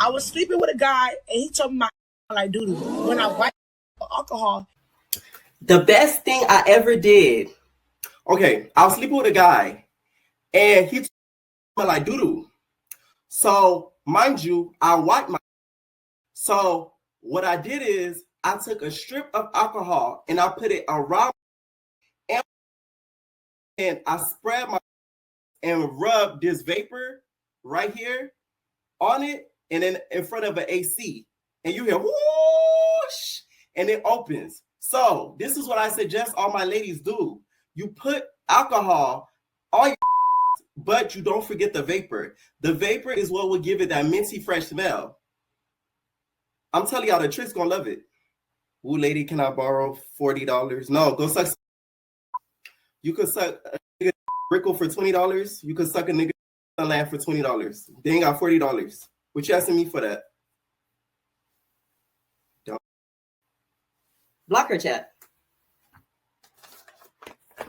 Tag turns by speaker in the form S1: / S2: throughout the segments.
S1: I was sleeping with a guy, and he told me my like doo-doo. When I wipe alcohol.
S2: The best thing I ever did. Okay, I was sleeping with a guy, and he told me like doo-doo. So, mind you, I wiped my. So, what I did is I took a strip of alcohol and I put it around, and I spread my and rub this vapor right here on it, and then in front of an AC, and you hear whoosh, and it opens. So this is what I suggest all my ladies do. You put alcohol on your, but you don't forget the vapor. The vapor is what will give it that minty fresh smell. I'm telling y'all, the trick's gonna love it. Ooh, lady, can I borrow $40? No, go suck. You could suck a nigga Rickle for $20. You could suck a nigga land for $20. They ain't got $40. What you asking me for that? Don't.
S3: Block her, chat.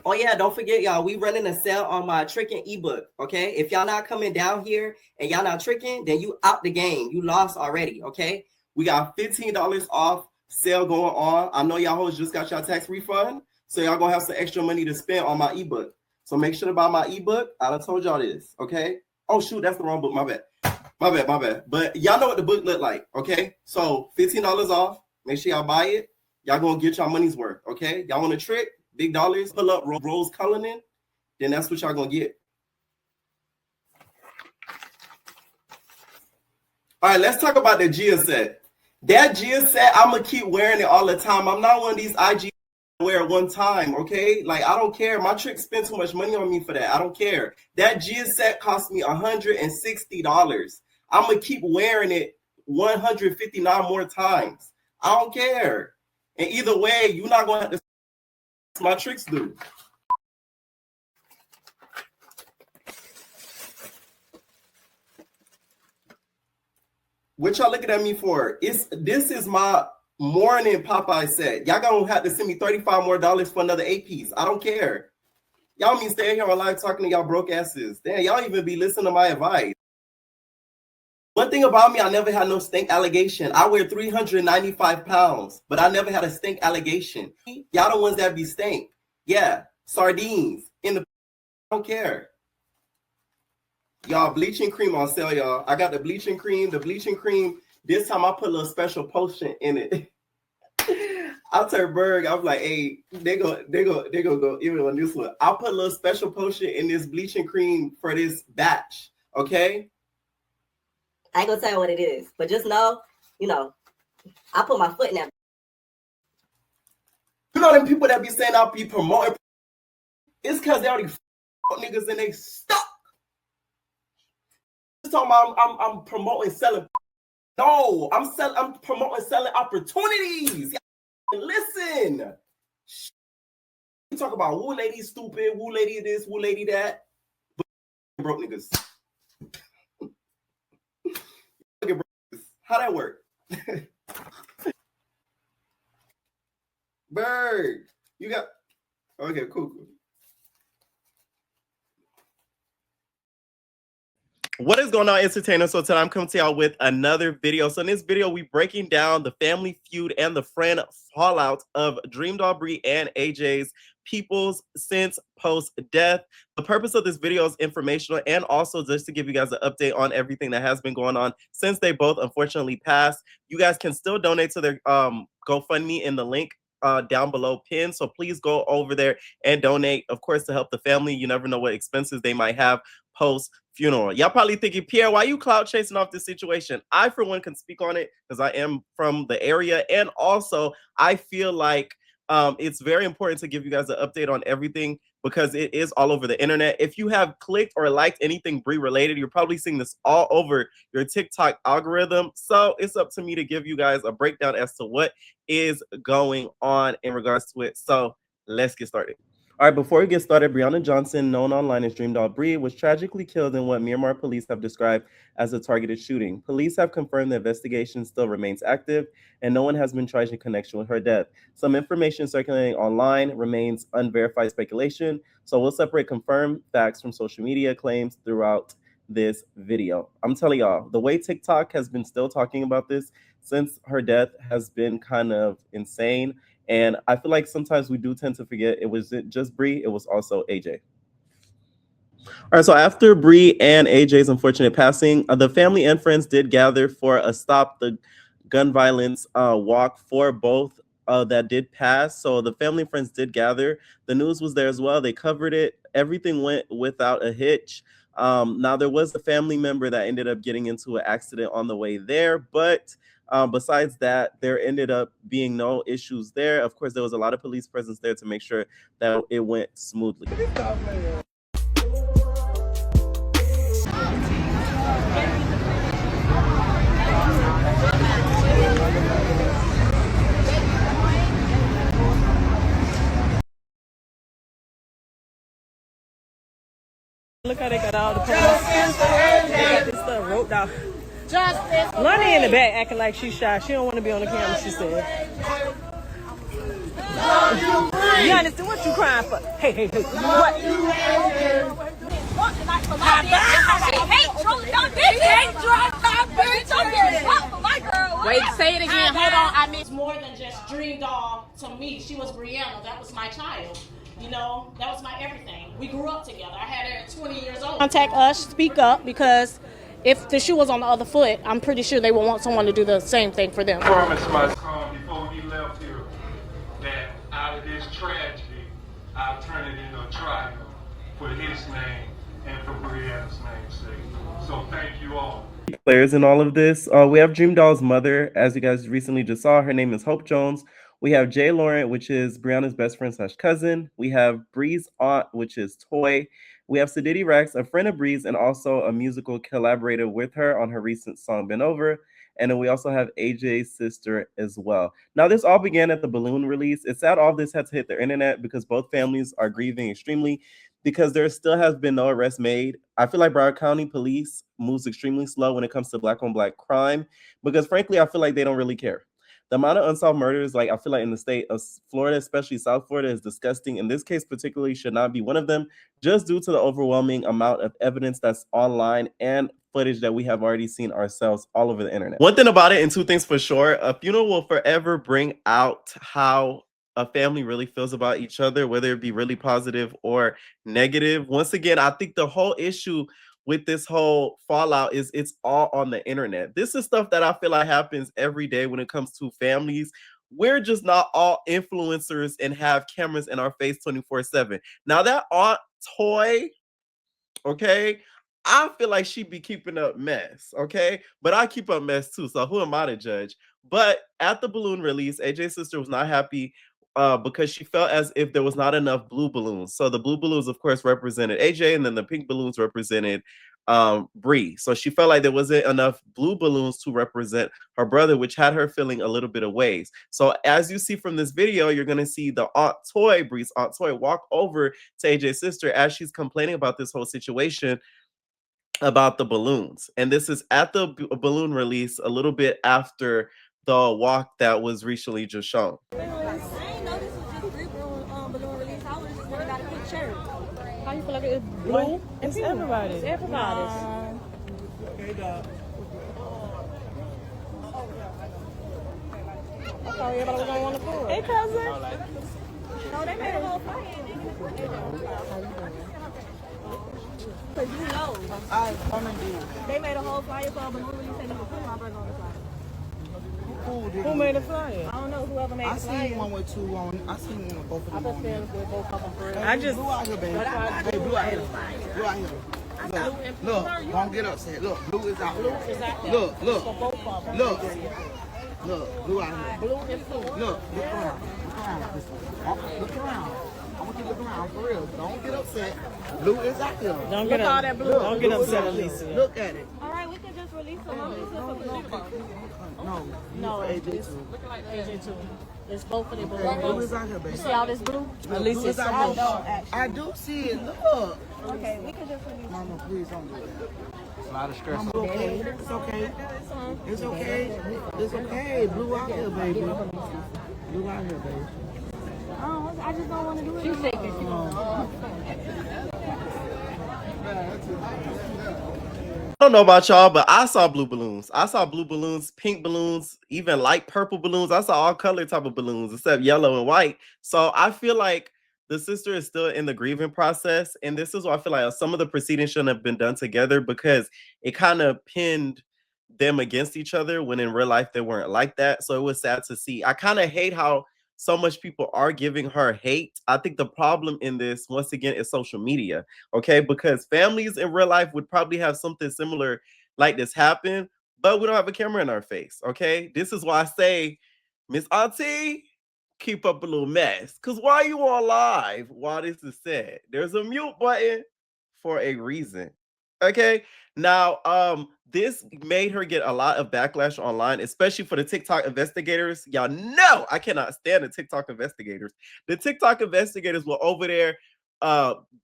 S3: Oh yeah, don't forget, y'all, we running a sale on my tricking ebook. Okay, if y'all not coming down here and y'all not tricking, then you out the game. You lost already. Okay,
S2: we got $15 off sale going on. I know y'all hoes just got y'all tax refund, so y'all gonna have some extra money to spend on my ebook. So make sure to buy my ebook. I done told y'all this. Okay. Oh shoot, that's the wrong book. My bad. My bad. But y'all know what the book look like. Okay. So $15 off. Make sure y'all buy it. Y'all gonna get y'all money's worth. Okay. Y'all want a trick? Big dollars, pull up Rose Cullinan, then that's what y'all gonna get. All right, let's talk about the Gia set. That Gia set, I'm gonna keep wearing it all the time. I'm not one of these IG wear it one time, okay? Like, I don't care. My trick spent too much money on me for that. I don't care. That Gia set cost me $160. I'm gonna keep wearing it 159 more times. I don't care. And either way, you're not gonna have to. My tricks do. What y'all looking at me for? This is my morning Popeye set. Y'all gonna have to send me $35 more for another 8-piece. I don't care. Y'all mean stay here on live talking to y'all broke asses. Damn, y'all even be listening to my advice. One thing about me, I never had no stink allegation. I weigh 395 pounds, but I never had a stink allegation. Y'all the ones that be stink. Yeah, sardines in the. I don't care. Y'all, bleaching cream on sale, y'all. I got the bleaching cream. The bleaching cream. This time I put a little special potion in it. I turned Berg. I was like, hey, they go even on this one. I'll put a little special potion in this bleaching cream for this batch. Okay.
S3: I ain't gonna tell you what it is, but just know, I put my foot in that.
S2: You know them people that be saying I'll be promoting. It's because they already niggas and they stuck. Talking about I'm promoting selling. No, I'm promoting selling opportunities. Listen. You talk about woo lady stupid, woo lady this, woo lady that. But broke niggas. How that work? Bird, you got okay, cool. What is going on, entertainers? So today I'm coming to y'all with another video. So in this video, we breaking down the family feud and the friend fallout of DreamDoll Bree and AJ's peoples since post-death. The purpose of this video is informational and also just to give you guys an update on everything that has been going on since they both unfortunately passed. You guys can still donate to their GoFundMe in the link down below pinned. So please go over there and donate, of course, to help the family. You never know what expenses they might have post-funeral. Y'all probably thinking, Pierre, why you clout chasing off this situation? I, for one, can speak on it because I am from the area. And also, I feel like it's very important to give you guys an update on everything because it is all over the internet. If you have clicked or liked anything Bree related, you're probably seeing this all over your TikTok algorithm. So it's up to me to give you guys a breakdown as to what is going on in regards to it. So let's get started. All right, before we get started, Breonna Johnson, known online as DreamDoll Bree, was tragically killed in what Myanmar police have described as a targeted shooting. Police have confirmed the investigation still remains active, and no one has been charged in connection with her death. Some information circulating online remains unverified speculation, so we'll separate confirmed facts from social media claims throughout this video. I'm telling y'all, the way TikTok has been still talking about this since her death has been kind of insane. And I feel like sometimes we do tend to forget it wasn't just Bree, it was also AJ. All right, so after Bree and AJ's unfortunate passing, the family and friends did gather for a Stop the Gun Violence walk for both that did pass. So the family and friends did gather. The news was there as well. They covered it. Everything went without a hitch. Now, there was a family member that ended up getting into an accident on the way there, but besides that, there ended up being no issues there. Of course, there was a lot of police presence there to make sure that it went smoothly.
S4: Look how they got all the police. They got this stuff roped out. Lonnie in the back acting like she's shy. She don't want to be on the camera, she said. You understand what you crying for? Hey. What?
S5: Wait, say it again. Hold on. I mean, more than just DreamDoll to me. She was Brianna. That was my child. You know, that was my everything. We grew up together. I had her at 20 years old. Contact us, speak up, because if the shoe was on the other foot, I'm pretty sure they would want someone to do the same thing for them.
S6: I promised my son before he left here that out of this tragedy, I'll turn it into a triumph for his name and for Brianna's name's sake. So thank you all.
S2: Players in all of this. We have DreamDoll's mother, as you guys recently just saw. Her name is Hope Jones. We have Jay Laurent, which is Brianna's best friend / cousin. We have Bree's aunt, which is Toy. We have Sadiddy Rex, a friend of Bree's and also a musical collaborator with her on her recent song Been Over. And then we also have AJ's sister as well. Now, this all began at the balloon release. It's sad all this had to hit the internet because both families are grieving extremely because there still has been no arrest made. I feel like Broward County Police moves extremely slow when it comes to Black-on-Black crime because, frankly, I feel like they don't really care. The amount of unsolved murders, like I feel like in the state of Florida, especially South Florida, is disgusting. And this case particularly should not be one of them, just due to the overwhelming amount of evidence that's online and footage that we have already seen ourselves all over the internet. One thing about it, and two things for sure, a funeral will forever bring out how a family really feels about each other, whether it be really positive or negative. Once again, I think the whole issue with this whole fallout is it's all on the internet. This is stuff that I feel like happens every day when it comes to families. We're just not all influencers and have cameras in our face 24/7. Now that Aunt Toy, okay, I feel like she'd be keeping up mess, okay? But I keep up mess too, so who am I to judge? But at the balloon release, AJ's sister was not happy because she felt as if there was not enough blue balloons. So the blue balloons, of course, represented AJ, and then the pink balloons represented Bree. So she felt like there wasn't enough blue balloons to represent her brother, which had her feeling a little bit of ways. So as you see from this video, you're going to see the Aunt Toy, Bree's Aunt Toy, walk over to AJ's sister as she's complaining about this whole situation about the balloons. And this is at the balloon release a little bit after the walk that was recently just shown.
S4: How you feel like it's blue? It's everybody. It's everybody's. I thought everybody was gonna want to pull. Hey, cousin. No, they made a whole fire. Cause you know. They made a whole flyer for a balloon release and you can put my brother on the flyer. Who made the flyer? I don't know. Whoever made the flyer.
S1: I seen one with two on. I seen one with both of them.
S4: I've been feeling with both of them for real.
S1: I just blue out here, baby. Hey, blue out here. Blue out here. Look, don't get upset. Look, blue is out here. Look, look, look, look, blue out here.
S4: Blue and blue.
S1: Look, look around. Look around. I want you to look around for real. Don't get upset. Blue is out here.
S4: Don't get all that blue. Don't get upset, Alicia.
S1: Look at it.
S7: All right, we can just release them.
S1: No, AJ too.
S4: AJ too.
S7: It's both of them.
S1: Blue is out here, baby.
S7: You see all this blue?
S4: Alicia,
S7: I don't actually.
S1: I do see it. Look.
S7: Okay, we can just release them.
S1: Mama, please don't do that.
S6: It's a lot of stress.
S1: Mama, okay. It's okay. It's okay. It's okay. Blue out here, baby. Blue out here, baby.
S7: Oh, I just don't want to do it.
S4: she's thinking she
S2: don't know about y'all, but I saw blue balloons. I saw blue balloons, pink balloons, even light purple balloons. I saw all color type of balloons except yellow and white. So I feel like the sister is still in the grieving process. And this is why I feel like some of the proceedings shouldn't have been done together because it kind of pinned them against each other when in real life they weren't like that. So it was sad to see. I kind of hate how so much people are giving her hate. I think the problem in this, once again, is social media. Okay, because families in real life would probably have something similar like this happen, but we don't have a camera in our face. Okay, this is why I say, Miss Auntie, keep up a little mess. Cause why are you on live while this is said? There's a mute button for a reason. Okay. Now, this made her get a lot of backlash online, especially for the TikTok investigators. Y'all know I cannot stand the TikTok investigators. The TikTok investigators were over there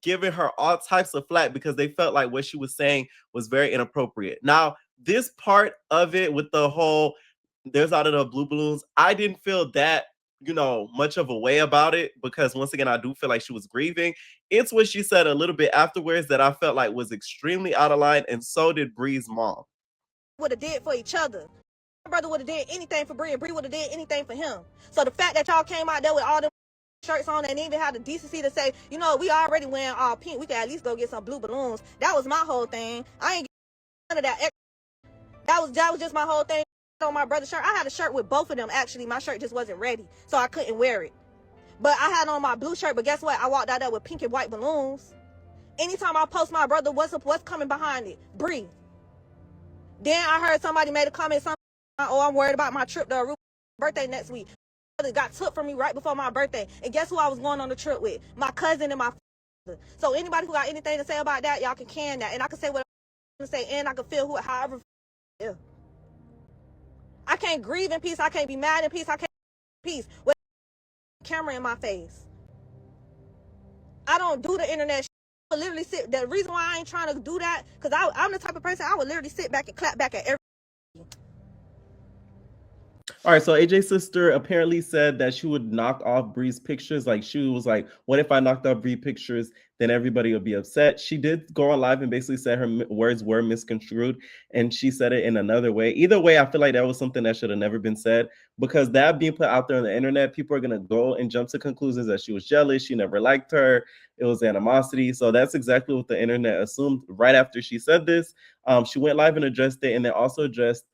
S2: giving her all types of flack because they felt like what she was saying was very inappropriate. Now, this part of it with the whole there's out of the blue balloons, I didn't feel that much of a way about it because once again, I do feel like she was grieving. It's what she said a little bit afterwards that I felt like was extremely out of line, and so did Bree's mom.
S4: Would have did for each other. My brother would have did anything for Bree, and Bree would have did anything for him. So the fact that y'all came out there with all them shirts on and even had the decency to say, we already wearing all pink, we could at least go get some blue balloons. That was my whole thing. I ain't get none of that. That was just my whole thing on my brother's shirt. I had a shirt with both of them, actually. My shirt just wasn't ready, so I couldn't wear it. But I had on my blue shirt, but guess what? I walked out there with pink and white balloons. Anytime I post my brother, what's coming behind it? Bree. Then I heard somebody made a comment, I'm worried about my trip to Aruba birthday next week. It got took from me right before my birthday. And guess who I was going on the trip with? My cousin and my father. So anybody who got anything to say about that, y'all can that. And I can say what I want to say, and I can feel however. Yeah. I can't grieve in peace. I can't be mad in peace. I can't be in peace with a camera in my face. I don't do the internet shit. I would literally sit. The reason why I ain't trying to do that, because I'm the type of person, I would literally sit back and clap back at every.
S2: All right, so AJ's sister apparently said that she would knock off Bree's pictures. Like she was like, "What if I knocked off Bree pictures? Then everybody would be upset." She did go on live and basically said her words were misconstrued, and she said it in another way. Either way, I feel like that was something that should have never been said because that being put out there on the internet, people are gonna go and jump to conclusions that she was jealous, she never liked her, it was animosity. So that's exactly what the internet assumed. Right after she said this, she went live and addressed it, and then also addressed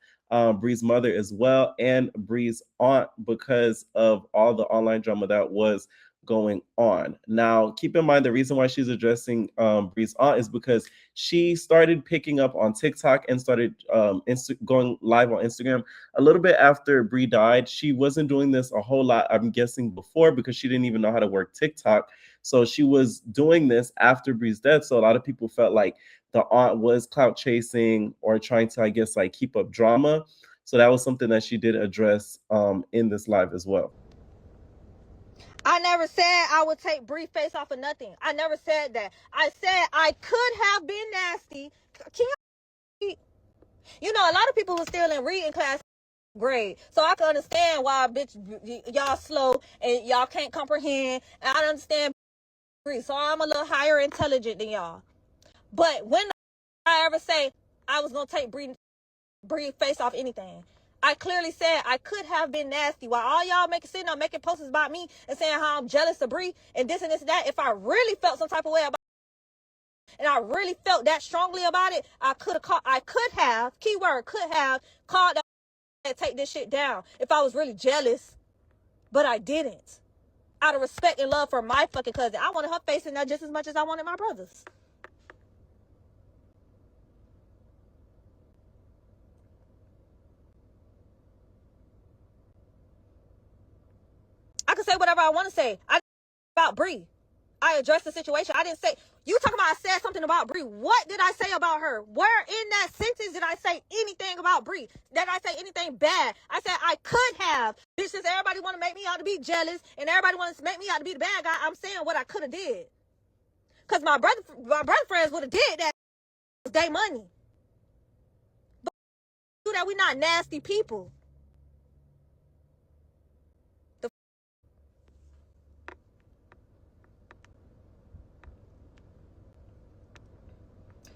S2: Bree's mother as well and Bree's aunt because of all the online drama that was going on. Now, keep in mind the reason why she's addressing Bree's aunt is because she started picking up on TikTok and started going live on Instagram a little bit after Bree died. She wasn't doing this a whole lot, I'm guessing, before because she didn't even know how to work TikTok. So she was doing this after Bree's death. So a lot of people felt like the aunt was clout chasing or trying to, I guess, like keep up drama. So that was something that she did address in this live as well.
S4: I never said I would take Bree face off of nothing. I never said that. I said I could have been nasty. A lot of people were still in reading class grade. So I can understand why y'all slow and y'all can't comprehend. And I understand Bree. So I'm a little higher intelligent than y'all. But when I ever say I was gonna take Bree face off anything, I clearly said I could have been nasty. While all y'all sitting up making posts about me and saying how I'm jealous of Bree and this and this and that, if I really felt some type of way about it, and I really felt that strongly about it, I could have, keyword, could have called that and take this shit down if I was really jealous. But I didn't. Out of respect and love for my fucking cousin. I wanted her face in there just as much as I wanted my brother's. I can say whatever I want to say. I about Bree. I addressed the situation. I didn't say, you talking about I said something about Bree. What did I say about her? Where in that sentence did I say anything about Bree? Did I say anything bad? I said I could have. Bitch, since everybody want to make me out to be jealous and everybody wants to make me out to be the bad guy, I'm saying what I could have did. Because my brother friends would have did that. It was their money. But do that, we not nasty people.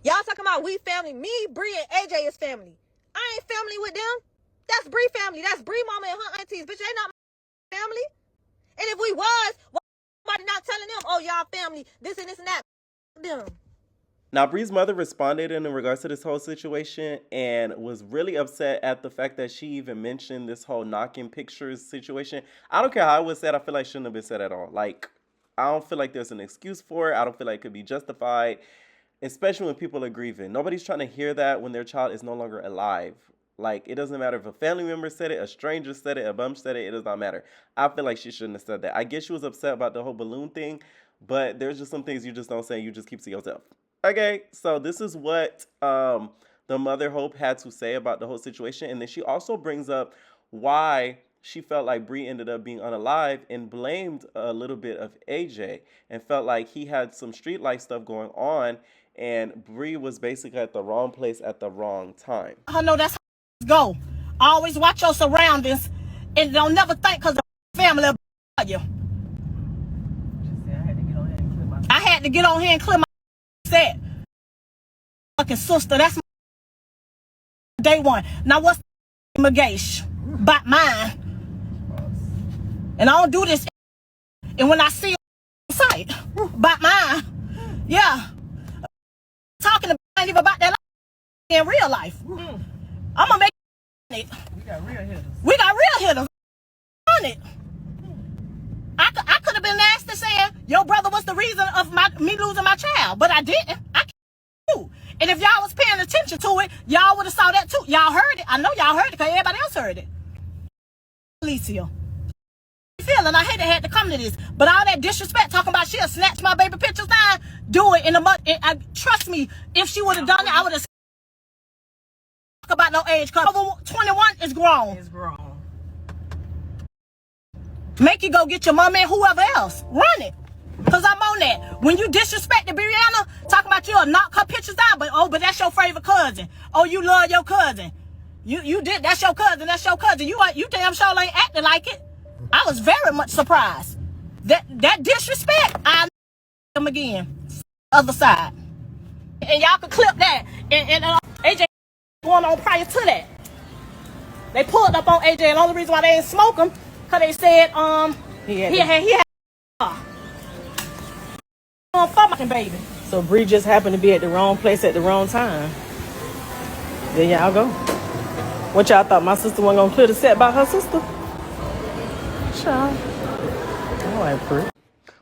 S4: Y'all talking about we family. Me, Bree, and AJ is family. I ain't family with them. That's Bree family. That's Bree mama and her aunties. Bitch, they not my family. And if we was, why not telling them, oh, y'all family, this and this and that? Them.
S2: Now, Bree's mother responded in regards to this whole situation and was really upset at the fact that she even mentioned this whole knocking pictures situation. I don't care how it was said. I feel like it shouldn't have been said at all. Like, I don't feel like there's an excuse for it. I don't feel like it could be justified, especially when people are grieving. Nobody's trying to hear that when their child is no longer alive. Like, it doesn't matter if a family member said it, a stranger said it, a bum said it. It does not matter. I feel like she shouldn't have said that. I guess she was upset about the whole balloon thing, but there's just some things you just don't say. You just keep to yourself. Okay, so this is what the mother Hope had to say about the whole situation, and then she also brings up why she felt like Bree ended up being unalive and blamed a little bit of AJ and felt like he had some street life stuff going on, and Bree was basically at the wrong place at the wrong time.
S5: I know that's how it go. Always watch your surroundings and don't never think because the family will you. I had to get on here and clear my set. Fucking sister, that's my day one. Now what's the Magash? But mine. And I don't do this. And when I see on site, but mine. Yeah. Talking about that in real life. I'm gonna make it. We got real hitters. On it. I could have been nasty saying your brother was the reason of me losing my child, but I didn't. I can't. And if y'all was paying attention to it, y'all would have saw that too. Y'all heard it. I know y'all heard it because everybody else heard it. Alicia. Feeling I hate it had to come to this, but all that disrespect talking about she'll snatch my baby pictures down, do it in the mud. Trust me, if she would have done it, I would have about no age. Cause over 21 is grown. It's grown. Make you go get your mom and whoever else. Run it. Cause I'm on that. When you disrespect the Brianna, talking about you'll knock her pictures down, but that's your favorite cousin. Oh, you love your cousin. You did. That's your cousin. That's your cousin. You damn sure ain't acting like it. I was very much surprised. That disrespect, I them again. Other side. And y'all can clip that. And AJ going on prior to that. They pulled up on AJ, and the only reason why they didn't smoke him, cause they said he had fucking baby.
S8: So Bree just happened to be at the wrong place at the wrong time. There y'all go. What y'all thought my sister wasn't gonna clear the set by her sister? Child. All right, Bree.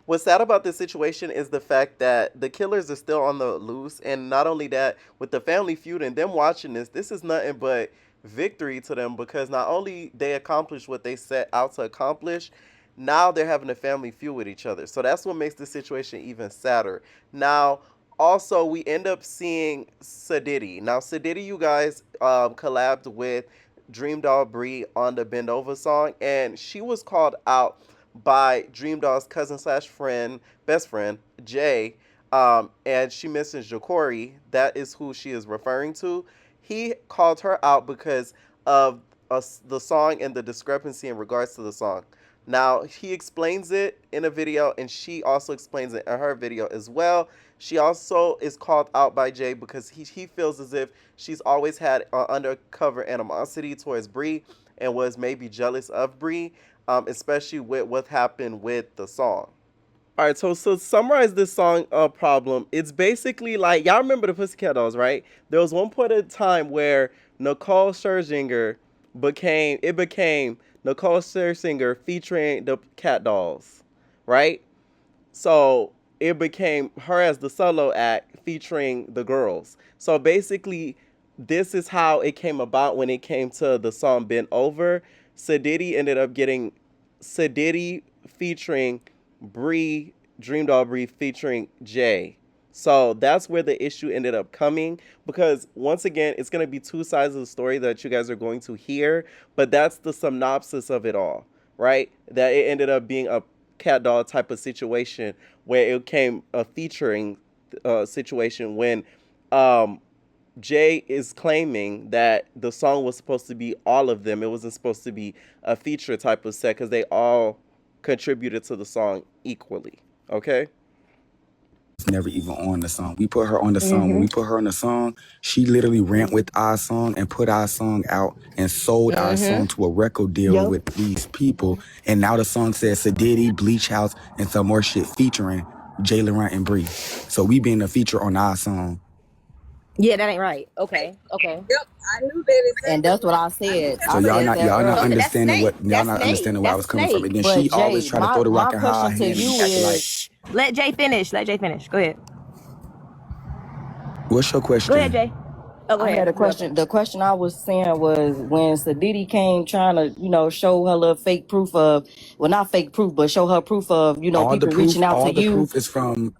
S2: What's sad about this situation is the fact that the killers are still on the loose, and not only that, with the family feud and them watching this is nothing but victory to them, because not only they accomplished what they set out to accomplish, now they're having a family feud with each other. So that's what makes this situation even sadder. Now, also, we end up seeing Sadiddy. Now, Sadiddy, you guys collabed with DreamDoll Bree on the Bend Over song, and she was called out by DreamDoll's cousin slash friend, best friend, Jay, and she mentions Ja'Cory. That is who she is referring to. He called her out because of the song and the discrepancy in regards to the song. Now, he explains it in a video, and she also explains it in her video as well. She also is called out by Jay because he feels as if she's always had undercover animosity towards Bree and was maybe jealous of Bree, especially with what happened with the song. All right, so to summarize this song problem, it's basically like, y'all remember the Pussycat Dolls, right? There was one point in time where Nicole Scherzinger became Nicole Scherzinger featuring the Cat Dolls, right? So it became her as the solo act featuring the girls. So basically, this is how it came about when it came to the song Bent Over. Sadiddy ended up getting Sadiddy featuring Bree, DreamDoll Bree featuring Jay. So that's where the issue ended up coming, because once again, it's going to be two sides of the story that you guys are going to hear, but that's the synopsis of it all, right? That it ended up being a cat doll type of situation where it became a featuring situation when Jay is claiming that the song was supposed to be all of them. It wasn't supposed to be a feature type of set because they all contributed to the song equally. Okay?
S9: never even on the song. We put her on the song. When we put her on the song, she literally ran with our song and put our song out and sold our song to a record deal with these people. And now the song says Sadiddy, Bleach House, and some more shit featuring Jalen and Bree. So we being a feature on our song.
S10: Yeah, that ain't right. Okay.
S11: Yep, I knew that.
S10: And that's what I said.
S9: So y'all not understanding what y'all
S10: That's
S9: not
S10: snake.
S9: understanding where I was
S10: That's
S9: coming from.
S10: snake.
S9: And then
S10: But
S9: she always
S10: Jay,
S9: try to throw the rock
S10: my
S9: in her
S10: question to
S9: hand.
S10: you
S9: And like,
S10: is, let Jay finish. Let Jay finish. Go ahead.
S9: what's your question?
S10: Go ahead, Jay. Oh, go
S8: I
S10: ahead.
S8: had a question. The question I was saying was when Sadiddy came trying to, show her little fake proof of, well, not fake proof, but show her proof of, people reaching out to you.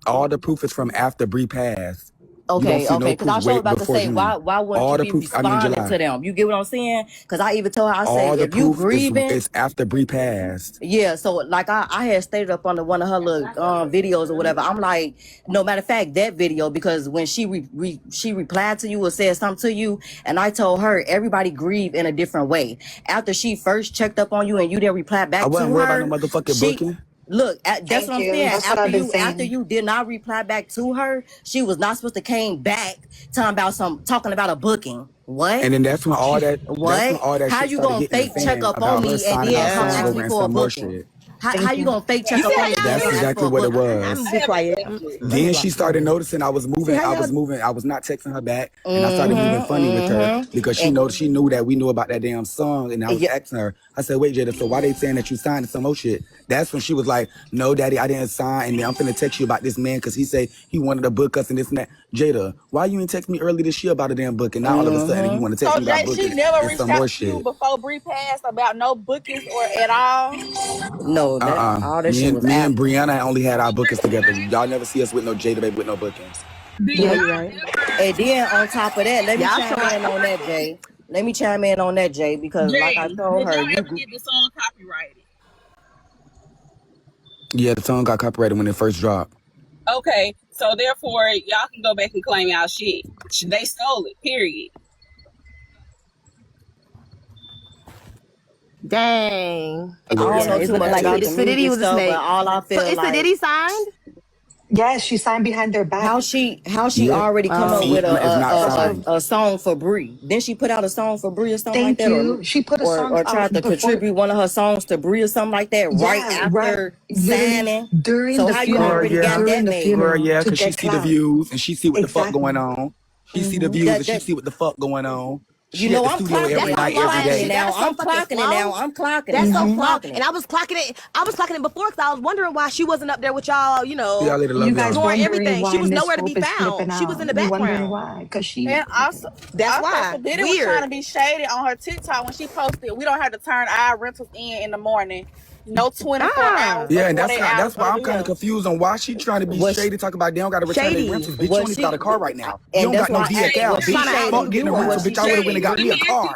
S9: All the proof is from after Bree passed.
S8: Okay, because I was about to say,
S9: June.
S8: why wouldn't you be responding to them? You get what I'm saying? Because I even told her, I said, if you grieving,
S9: it's after Bree passed.
S8: Yeah, so like I had stated up on one of her little videos or whatever. I'm like, no matter of fact, that video, because when she she replied to you or said something to you, and I told her everybody grieve in a different way. After she first checked up on you and you didn't reply back to her,
S9: I wasn't worried about no motherfucking booking.
S8: Look, that's what I'm saying.
S12: That's what I've been saying.
S8: After you did not reply back to her, she was not supposed to came back talking about a booking. What?
S9: And then that's when all that.
S8: What?
S9: That's when all that
S8: How
S9: shit
S8: you
S9: started
S8: gonna
S9: hitting
S8: fake
S9: the
S8: check
S9: fan
S8: up
S9: about
S8: on
S9: her
S8: me and
S9: signing
S8: then
S9: our
S8: come
S9: song
S8: ask
S9: over
S8: me
S9: and
S8: for a
S9: some more
S8: booking?
S9: shit.
S8: How you gonna fake check up on me?
S9: That's exactly what it was.
S10: I'm be quiet.
S9: Then she started noticing I was moving. I was not texting her back, and I started moving funny with her because she knew that we knew about that damn song, and I was asking her. I said, "Wait, Jada, so why they saying that you signed some more shit?" That's when she was like, "No, Daddy, I didn't sign, and I'm finna text you about this man because he say he wanted to book us and this and that." Jada, why you ain't text me early this year about a damn book, and now all of a sudden you want to text
S5: So
S9: me about
S5: Jay,
S9: booking
S5: she never
S9: and
S5: reached
S9: some
S5: out
S9: more
S5: to you
S9: shit?
S5: before Bree passed about no bookings or at all.
S8: No, that all that
S9: Me
S8: shit
S9: and
S8: was
S9: me
S8: after.
S9: and Brianna only had our bookings together. Y'all never see us with no Jada baby with no bookings.
S8: Yeah, you're right. And then on top of that, let me
S10: Y'all
S8: chime in on that, Jay. Let me chime in on that, Jay, because like I
S5: Jay,
S8: told
S5: did
S8: her,
S5: y'all ever get the song copyrighted?
S9: Yeah, the song got copyrighted when it first dropped.
S5: Okay, so therefore y'all can go back and claim y'all shit. They stole it. Period.
S10: Dang.
S8: I don't know
S10: It's
S8: too
S10: looking
S8: much
S10: like
S8: about the
S10: Sadiddy
S8: music
S10: was a
S8: stuff, but
S10: snake.
S8: all I feel
S10: So is
S8: like
S10: Sadiddy signed?
S12: Yes, she signed behind their back.
S8: how she
S9: Yeah.
S8: already come up with
S9: It's not signed.
S8: a song for Bree. Then she put out a song for Bree or something like
S12: Thank
S8: that,
S12: you. She put a song
S8: or
S12: out
S8: tried to
S12: before.
S8: contribute one of her songs to Bree or something like that right
S12: Yeah, right.
S8: after
S12: Literally
S8: signing.
S12: during
S8: So
S12: the
S8: how you
S12: funeral.
S8: already got
S12: During
S8: that
S12: the
S8: made?
S12: funeral
S9: Yeah,
S12: to
S9: because she
S12: get
S9: see the
S12: clout.
S9: views and she see what the fuck
S12: Exactly.
S9: going on. She see the views and she see what the fuck going on. She at the
S8: I'm
S9: studio
S8: clocking.
S9: every
S10: That's so
S9: night, every
S10: flashy.
S9: day.
S10: That is so fucking slow.
S8: I'm clocking
S10: That's
S8: it.
S10: so
S8: I'm
S10: slow.
S8: clocking it.
S10: And I was clocking it. I was clocking it before because I was wondering why she wasn't up there with y'all,
S9: See y'all later, love
S12: You guys
S9: y'all.
S10: doing
S12: wondering
S10: everything. She
S12: why
S10: was
S12: Miss
S10: nowhere to be
S12: Hope is flipping
S10: found. She was
S12: out.
S10: in the
S12: You wondering
S10: background.
S12: why? Because she...
S5: And also,
S10: That's why.
S5: Sadiddy was
S10: Weird.
S5: trying to be shady on her TikTok when she posted, "We don't have to turn our rentals in the morning. No 24 hours
S9: Yeah,
S5: or
S9: and
S5: 48 hours
S9: that's why I'm kind of
S5: earlier."
S9: confused on why she trying to be shady, talk about they don't got to return their
S10: Shady.
S9: rentals. Bitch, you don't even got a car right now. You
S8: And
S9: don't
S8: that's
S9: got no
S8: why I
S9: DSL,
S8: was
S9: bitch.
S10: trying to
S8: shady.
S9: Fuck getting a rental, bitch. I would have went and got me a car.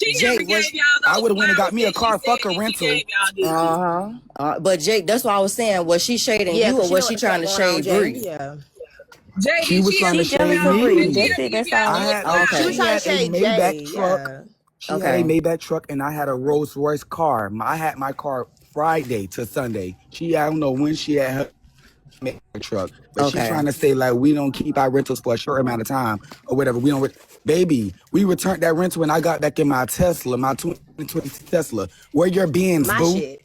S5: She never gave y'all
S9: I
S5: those
S9: would have went and got
S5: flowers
S9: me a
S5: that she
S9: car.
S5: said
S9: Fuck a
S5: that she
S9: rental.
S5: gave y'all, did she?
S8: But Jake, that's why I was saying, was she shading
S10: Yeah,
S8: you or
S10: 'cause she know
S8: was
S10: what
S8: she
S10: the
S8: trying to
S10: fuck going on,
S8: shade
S10: Jay.
S8: Bree?
S10: Yeah.
S5: Jay,
S9: She was trying to shade me.
S10: That's it. That's all.
S9: I had
S10: She was
S9: she
S10: trying
S9: had
S10: to
S9: a
S10: shade
S9: Maybach
S10: Jay.
S9: truck.
S10: Yeah.
S9: She had a Maybach truck, and I had a Rolls Royce car. I had my car Friday to Sunday. I don't know when she had her Maybach truck, but she trying to say like we don't keep our rentals for a short amount of time or whatever. We don't. Baby, we returned that rental when I got back in my Tesla, my 2020 Tesla. Where your bins,
S10: My
S9: boo?
S10: shit.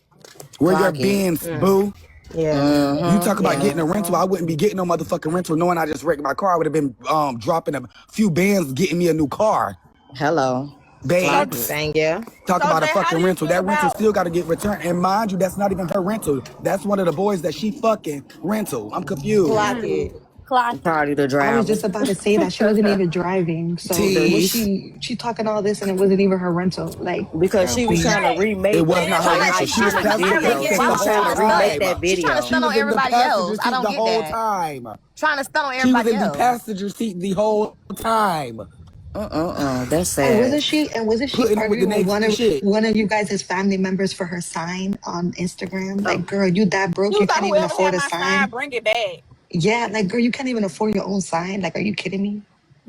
S9: Where your bins, boo?
S10: Yeah.
S9: You talk about getting a rental. I wouldn't be getting no motherfucking rental knowing I just wrecked my car. I would have been dropping a few bands getting me a new car.
S8: Hello.
S9: Babes.
S10: Yeah.
S9: Talk
S5: So,
S9: about a
S5: Jay, how
S9: fucking
S5: do you
S9: rental.
S5: feel
S9: That rental
S5: about...
S9: still got to get returned. And mind you, that's not even her rental. That's one of the boys that she fucking rental. I'm confused.
S10: Clock it.
S8: Probably the
S12: I
S8: driver.
S12: was just about to say that she wasn't even driving. So was she talking all this and it wasn't even her rental? Like,
S8: because she was trying to remake
S9: it was not her rental. She was passenger
S8: video.
S9: seat
S8: She
S9: the
S8: was trying
S9: whole
S8: to remake
S9: time.
S8: that video.
S10: She's trying to
S9: She
S10: stun on
S9: was in the
S10: everybody
S9: passenger
S10: else. I
S9: seat
S10: don't
S9: the
S10: get
S9: whole
S10: that.
S9: time.
S10: Trying to stun on
S9: She was
S10: everybody
S9: in the
S10: else.
S9: passenger seat the whole time.
S8: That's sad.
S12: and wasn't she
S9: Putting up with the
S12: arguing with
S9: next shit.
S12: one of you guys' family members for her sign on Instagram? Like, girl, you that broke,
S5: You
S12: you
S5: thought
S12: can't even
S5: whoever
S12: afford
S5: had
S12: a
S5: my
S12: sign.
S5: sign, bring it back.
S12: Yeah, like, girl, you can't even afford your own sign. Like, are you kidding me?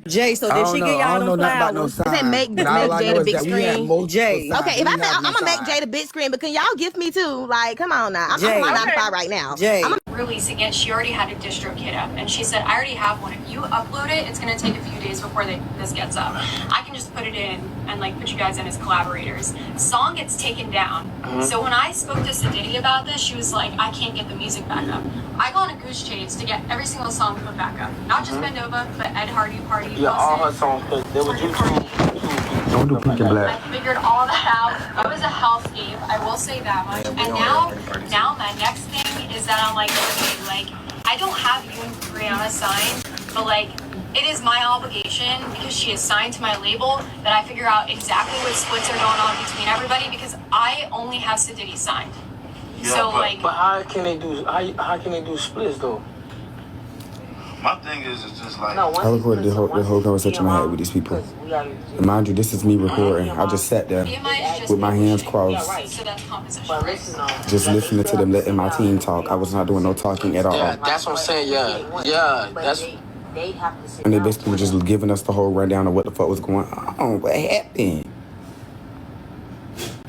S8: Jay, so did she get y'all them
S9: nothing about no
S8: flowers?
S9: sign.
S10: Make
S9: But all I
S10: Jay
S9: know
S10: the
S9: is
S10: big
S9: that we had
S10: screen.
S9: multiple
S8: Jay.
S9: signs.
S10: Okay, if
S9: We
S10: I
S9: didn't
S10: say
S9: have no
S10: I'm gonna make
S9: sign.
S10: Jay the big screen, but can y'all gift me too? Like, come on now. I'm
S8: Jay.
S10: on my 95 right now.
S8: Jay.
S13: releasing it, she already had a distro kit up, and she said, I already have one. If you upload it, it's gonna take a few days before this gets up. I can just put it in and like put you guys in as collaborators. Song gets taken down. So when I spoke to Sadiddy about this, she was like, I can't get the music back up. I go on a Goose Chase to get every single song put back up. Not just Bend Over, but Ed Hardy Party.
S1: Yeah, all her songs, because there was
S9: Don't do pink and black.
S13: I figured all that out. It was a hellscape, I will say that much. And now my next thing is that I'm like, okay, like, I don't have you and Brianna signed, but like, it is my obligation, because she is signed to my label, that I figure out exactly what splits are going on between everybody, because I only have Sadiddy signed.
S1: Yeah,
S13: so
S1: but how can they do splits though? My thing is, it's just like
S9: I recorded the whole conversation I had with these people. And mind you, this is me recording. I just sat there with my hands crossed,
S13: So that's composition.
S9: just listening to them letting my team talk. I was not doing no talking at all.
S1: Yeah, that's what I'm saying. Yeah, that's.
S9: And they basically were just giving us the whole rundown of what the fuck was going on. What happened?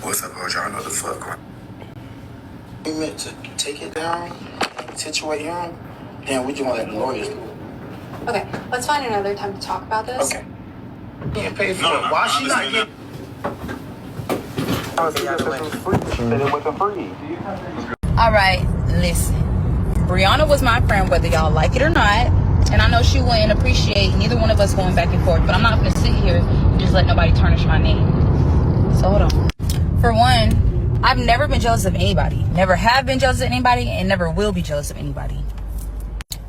S9: What's up, bro? Y'all know the fuck going on.
S1: We meant to take it down, situate him, and we just want to let the lawyers do it.
S13: Okay, let's find another time to talk about this.
S1: Okay. Getting paid for it. Why she not getting? It wasn't free.
S14: All right, listen. Brianna was my friend, whether y'all like it or not. And I know she wouldn't appreciate neither one of us going back and forth, but I'm not going to sit here and just let nobody tarnish my name. So hold on. For one, I've never been jealous of anybody. Never have been jealous of anybody, and never will be jealous of anybody.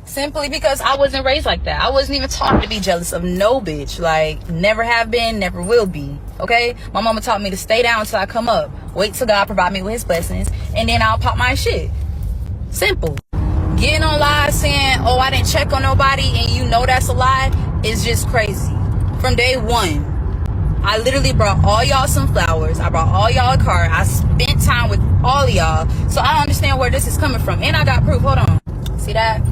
S14: Simply because I wasn't raised like that. I wasn't even taught to be jealous of no bitch. Like, never have been, never will be. Okay? My mama taught me to stay down until I come up. Wait till God provide me with his blessings, and then I'll pop my shit. Simple. Getting on live saying, oh, I didn't check on nobody, and you know that's a lie, is just crazy. From day one, I literally brought all y'all some flowers. I brought all y'all a card. I spent time with all of y'all. So I understand where this is coming from. And I got proof. Hold on. See that?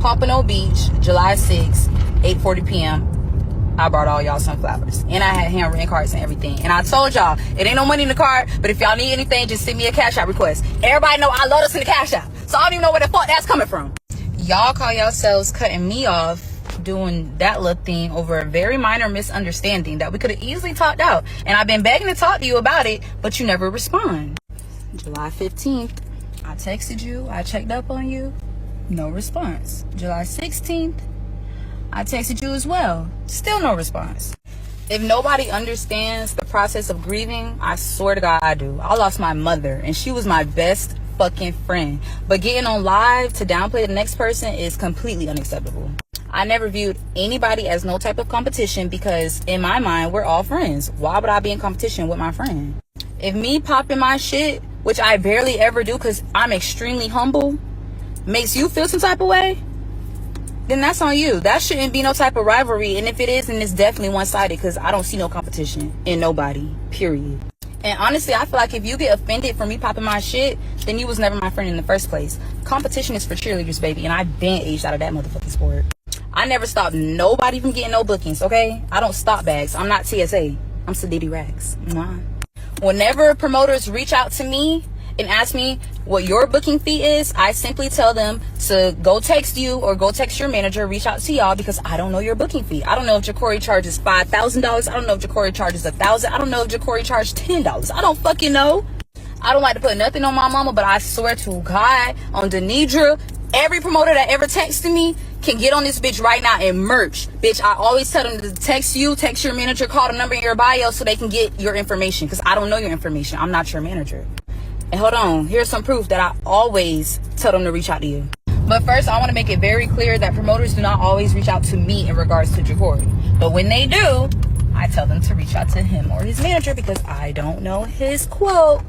S14: Pompano Beach, July 6th, 8:40 p.m. I brought all y'all some flowers. And I had handwritten cards and everything. And I told y'all, it ain't no money in the card, but if y'all need anything, just send me a cash out request. Everybody know I love to send a cash out. So I don't even know where the fuck that's coming from. Y'all call yourselves cutting me off doing that little thing over a very minor misunderstanding that we could have easily talked out. And I've been begging to talk to you about it, but you never respond. July 15th, I texted you. I checked up on you. No response. July 16th, I texted you as well. Still no response. If nobody understands the process of grieving, I swear to God I do. I lost my mother, and she was my best fucking friend. But getting on live to downplay the next person is completely unacceptable. I never viewed anybody as no type of competition, because in my mind, we're all friends. Why would I be in competition with my friend? If me popping my shit, which I barely ever do because I'm extremely humble, makes you feel some type of way, then that's on you. That shouldn't be no type of rivalry. And if it is, then it's definitely one-sided, because I don't see no competition in nobody, period. And honestly, I feel like if you get offended for me popping my shit, then you was never my friend in the first place. Competition is for cheerleaders, baby, and I've been aged out of that motherfucking sport. I never stopped nobody from getting no bookings, okay? I don't stop bags. I'm not TSA. I'm Sadiddy Rags. Nah. Whenever promoters reach out to me and ask me what your booking fee is, I simply tell them to go text you or go text your manager, reach out to y'all, because I don't know your booking fee. I don't know if Jacory charges $5,000. I don't know if Jacory charges $1,000. I don't know if Jacory charges $10. I don't fucking know. I don't like to put nothing on my mama, but I swear to God, on Denidra, every promoter that ever texted me can get on this bitch right now and merch. Bitch, I always tell them to text you, text your manager, call the number in your bio so they can get your information, because I don't know your information. I'm not your manager. And hold on, here's some proof that I always tell them to reach out to you. But first, I want to make it very clear that promoters do not always reach out to me in regards to Jacory. But when they do, I tell them to reach out to him or his manager, because I don't know his quote.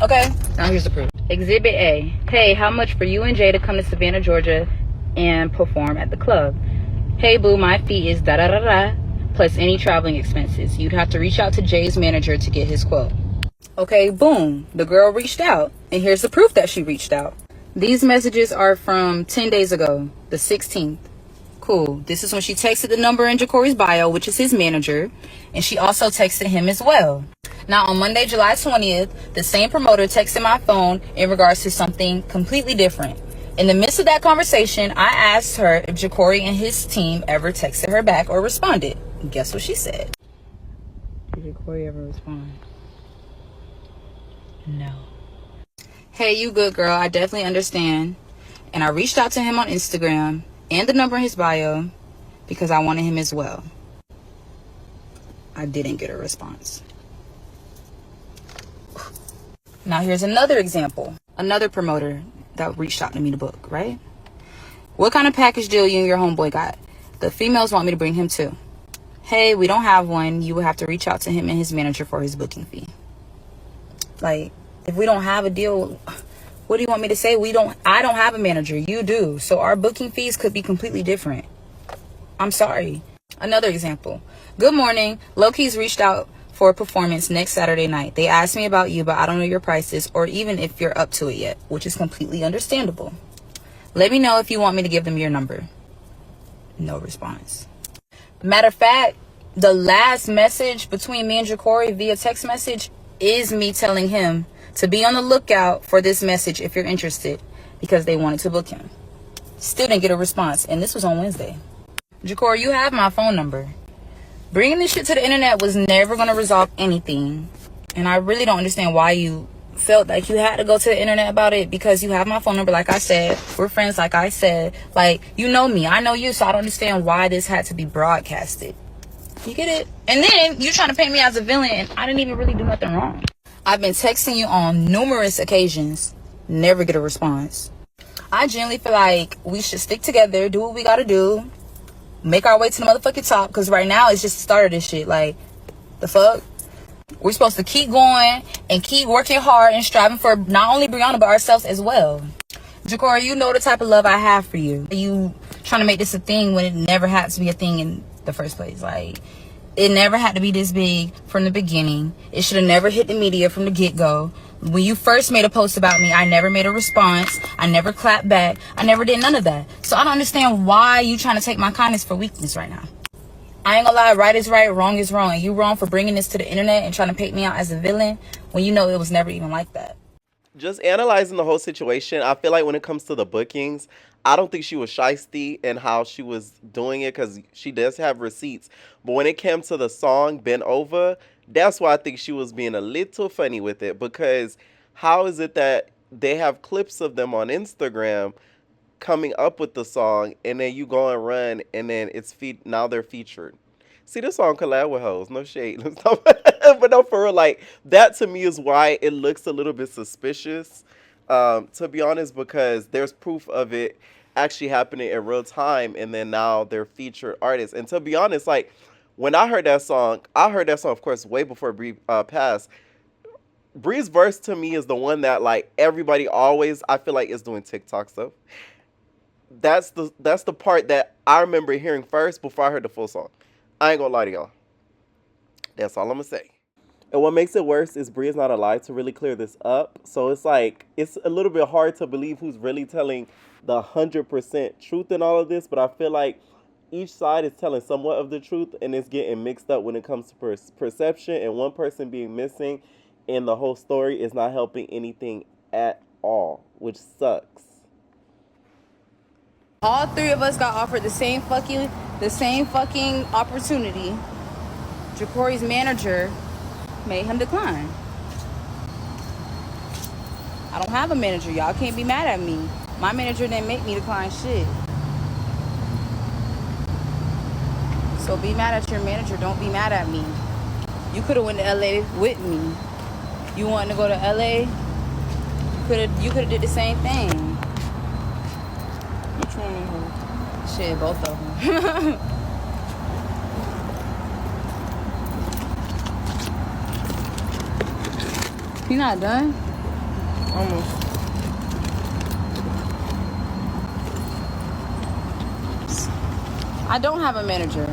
S14: Okay, now here's the proof. Exhibit A. Hey, how much for you and Jay to come to Savannah, Georgia and perform at the club? Hey, boo, my fee is da-da-da-da, plus any traveling expenses. You'd have to reach out to Jay's manager to get his quote. Okay, boom. The girl reached out. And here's the proof that she reached out. These messages are from 10 days ago, the 16th. Cool. This is when she texted the number in Jacory's bio, which is his manager, and she also texted him as well. Now, on Monday, July 20th, the same promoter texted my phone in regards to something completely different. In the midst of that conversation, I asked her if Jacory and his team ever texted her back or responded. Guess what she said? Did Jacory ever respond? No. Hey, you good girl. I definitely understand. And I reached out to him on Instagram and the number in his bio because I wanted him as well. I didn't get a response. Now here's another example. Another promoter that reached out to me to book, right? What kind of package deal you and your homeboy got? The females want me to bring him too. Hey, we don't have one. You will have to reach out to him and his manager for his booking fee. Like, if we don't have a deal, what do you want me to say? I don't have a manager. You do. So our booking fees could be completely different. I'm sorry. Another example. Good morning. Loki's reached out for a performance next Saturday night. They asked me about you, but I don't know your prices or even if you're up to it yet, which is completely understandable. Let me know if you want me to give them your number. No response. Matter of fact, the last message between me and Jacory via text message is me telling him to be on the lookout for this message if you're interested, because they wanted to book him. Still didn't get a response, and this was on Wednesday. Jacory, you have my phone number. Bringing this shit to the internet was never going to resolve anything, and I really don't understand why you felt like you had to go to the internet about it, because you have my phone number, like I said. We're friends, like I said. Like, you know me, I know you, so I don't understand why this had to be broadcasted. You get it? And then you trying to paint me as a villain, and I didn't even really do nothing wrong. I've been texting you on numerous occasions, never get a response. I genuinely feel like we should stick together, do what we gotta do, make our way to the motherfucking top, because right now it's just the start of this shit. Like, the fuck? We're supposed to keep going and keep working hard and striving for not only Brianna, but ourselves as well. Jacory, you know the type of love I have for you. You trying to make this a thing when it never had to be a thing in the first place. Like, it never had to be this big from the beginning. It should have never hit the media from the get-go. When you first made a post about me, I never made a response. I never clapped back. I never did none of that. So I don't understand why you trying to take my kindness for weakness right now. I ain't gonna lie, right is right, wrong is wrong. And you wrong for bringing this to the internet and trying to paint me out as a villain when you know it was never even like that.
S2: Just analyzing the whole situation, I feel like when it comes to the bookings, I don't think she was shysty in how she was doing it, because she does have receipts. But when it came to the song Bend Over, that's why I think she was being a little funny with it, because how is it that they have clips of them on Instagram coming up with the song, and then you go and run, and then now they're featured? See, this song collab with hoes. No shade. But no, for real, like, that to me is why it looks a little bit suspicious, to be honest, because there's proof of it actually happening in real time, and then now they're featured artists. And to be honest, like, when I heard that song, of course, way before Bree passed. Bree's verse to me is the one that, like, everybody always, I feel like, is doing TikTok stuff. That's the part that I remember hearing first before I heard the full song. I ain't gonna lie to y'all. That's all I'm gonna say. And what makes it worse is Bree is not alive to really clear this up. So it's like, it's a little bit hard to believe who's really telling the 100% truth in all of this. But I feel like each side is telling somewhat of the truth, and it's getting mixed up when it comes to perception. And one person being missing in the whole story is not helping anything at all, which sucks.
S14: All three of us got offered the same fucking opportunity. Jacory's manager made him decline. I don't have a manager. Y'all can't be mad at me. My manager didn't make me decline shit. So be mad at your manager. Don't be mad at me. You could have went to LA with me. You wanted to go to LA? You could have did the same thing. Which one? Shit, both of them. You not done?
S8: Almost.
S14: I don't have a manager.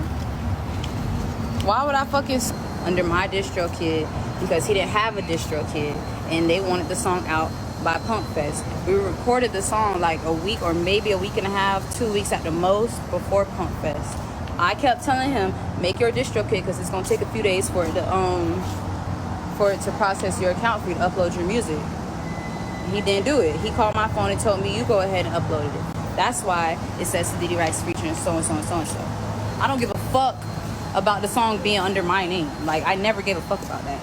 S14: Why would I fucking under my distro kid? Because he didn't have a distro kid, and they wanted the song out by Pump Fest. We recorded the song like a week or maybe a week and a half, 2 weeks at the most before Pump Fest. I kept telling him, make your distro kit because it's gonna take a few days for it to process your account for you to upload your music. He didn't do it. He called my phone and told me, you go ahead and upload it. That's why it says Diddy Rights featuring so and so and so and so. I don't give a fuck about the song being under my name. Like, I never gave a fuck about that.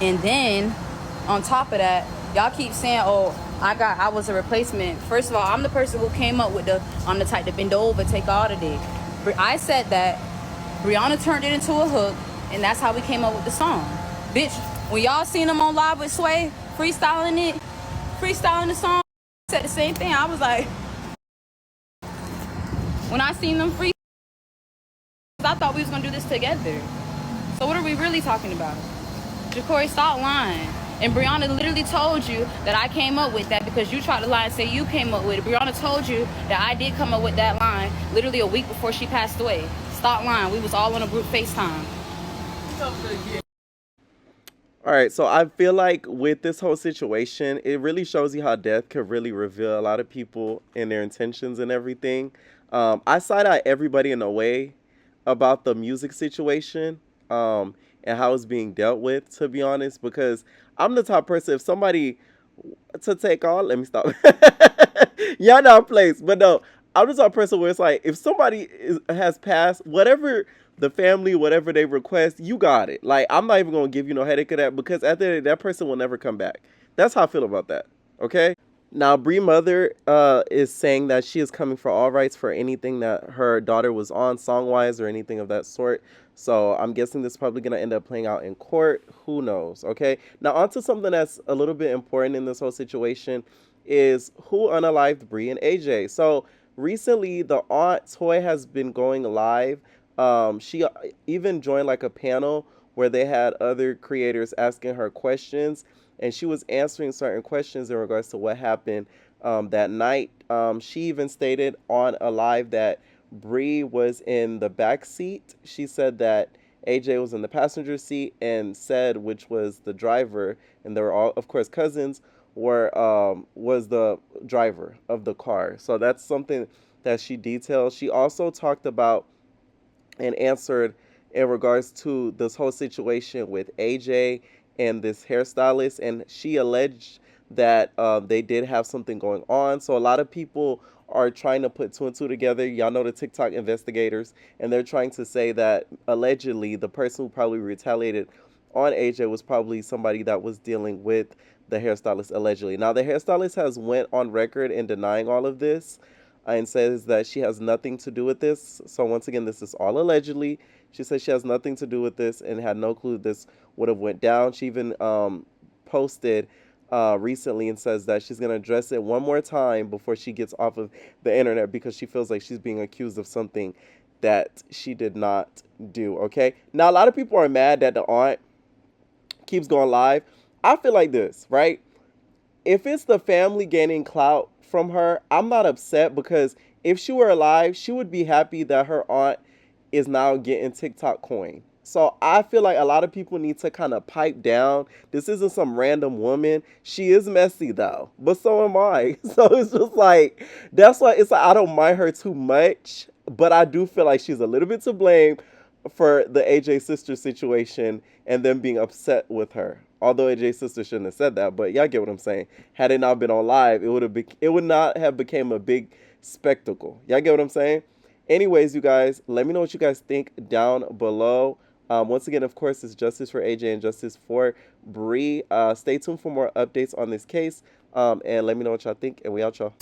S14: And then on top of that, y'all keep saying, oh, I was a replacement. First of all, I'm the person who came up with I'm the type to bend over, take all the dick. I said that, Brianna turned it into a hook, and that's how we came up with the song. Bitch, when y'all seen them on live with Sway, freestyling the song, I said the same thing. I was like, when I seen them free, I thought we was gonna do this together. So what are we really talking about? Jacory, stop lying. And Brianna literally told you that I came up with that because you tried to lie and say you came up with it. Brianna told you that I did come up with that line literally a week before she passed away. Stop lying. We was all on a group FaceTime.
S2: All right, so I feel like with this whole situation, it really shows you how death could really reveal a lot of people and their intentions and everything. I side-eye everybody in a way about the music situation and how it's being dealt with, to be honest, because I'm the type of person, if somebody to take on, let me stop. Y'all know place, but no, I'm the type of person where it's like, if somebody has passed, whatever the family, whatever they request, you got it. Like, I'm not even going to give you no headache of that because at the end of the day, that person will never come back. That's how I feel about that, okay? Now, Bree mother is saying that she is coming for all rights for anything that her daughter was on song-wise or anything of that sort. So I'm guessing this is probably going to end up playing out in court. Who knows, okay? Now, on to something that's a little bit important in this whole situation is who unalived Bree and AJ. So recently, the aunt Toy has been going live. She even joined like a panel where they had other creators asking her questions, and she was answering certain questions in regards to what happened that night. She even stated on a live that Bree was in the back seat. She said that AJ was in the passenger seat, and said, which was the driver, and they were all, of course, cousins, was the driver of the car. So that's something that she detailed. She also talked about and answered in regards to this whole situation with AJ and this hairstylist, and she alleged that they did have something going on. So a lot of people are trying to put two and two together. Y'all know the TikTok investigators, and they're trying to say that allegedly the person who probably retaliated on AJ was probably somebody that was dealing with the hairstylist allegedly. Now, the hairstylist has went on record in denying all of this and says that she has nothing to do with this. So once again, this is all allegedly. She says she has nothing to do with this and had no clue this would have went down. She even posted recently and says that she's going to address it one more time before she gets off of the internet because she feels like she's being accused of something that she did not do, okay? Now, a lot of people are mad that the aunt keeps going live. I feel like this, right? If it's the family gaining clout from her, I'm not upset because if she were alive, she would be happy that her aunt is now getting TikTok coin. So I feel like a lot of people need to kind of pipe down. This isn't some random woman. She is messy though, but so am I. So it's just like, that's why it's like, I don't mind her too much, but I do feel like she's a little bit to blame for the AJ sister situation and them being upset with her. Although AJ's sister shouldn't have said that, but y'all get what I'm saying. Had it not been on live, it would not have became a big spectacle. Y'all get what I'm saying? Anyways, you guys, let me know what you guys think down below. Once again, of course, it's justice for AJ and justice for Bree. Stay tuned for more updates on this case. And let me know what y'all think, and we out, y'all.